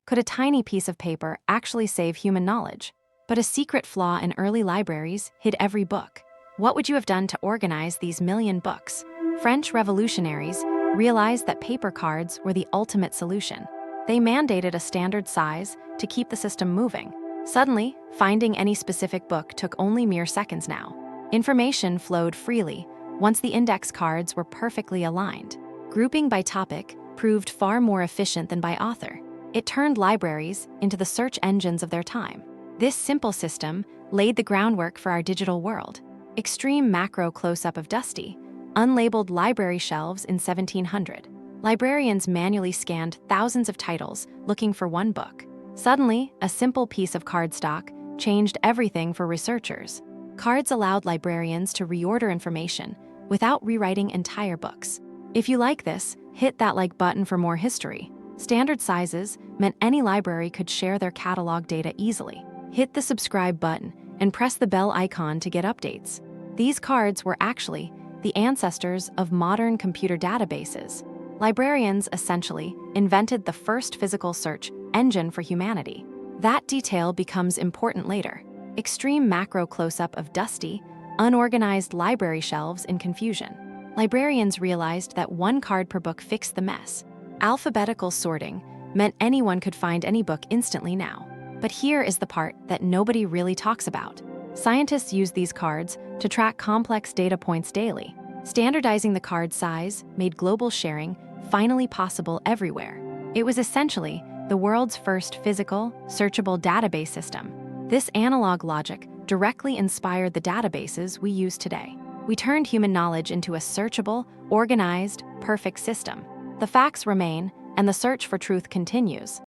Could a tiny piece of paper actually save human knowledge? But a secret flaw in early libraries hid every book. What would you have done to organize these million books? French revolutionaries realized that paper cards were the ultimate solution. They mandated a standard size to keep the system moving. Suddenly, finding any specific book took only mere seconds now. Information flowed freely once the index cards were perfectly aligned. Grouping by topic proved far more efficient than by author. It turned libraries into the search engines of their time. This simple system laid the groundwork for our digital world. Extreme macro close-up of dusty, unlabeled library shelves in 1700. Librarians manually scanned thousands of titles looking for one book. Suddenly, a simple piece of cardstock changed everything for researchers. Cards allowed librarians to reorder information without rewriting entire books. If you like this, hit that like button for more history. Standard sizes meant any library could share their catalog data easily. Hit the subscribe button and press the bell icon to get updates. These cards were actually the ancestors of modern computer databases. Librarians essentially invented the first physical search engine for humanity. That detail becomes important later. Extreme macro close-up of dusty, unorganized library shelves in confusion. Librarians realized that one card per book fixed the mess. Alphabetical sorting meant anyone could find any book instantly now. But here is the part that nobody really talks about. Scientists use these cards to track complex data points daily. Standardizing the card size made global sharing finally possible everywhere. It was essentially the world's first physical, searchable database system. This analog logic directly inspired the databases we use today. We turned human knowledge into a searchable, organized, perfect system. The facts remain, and the search for truth continues.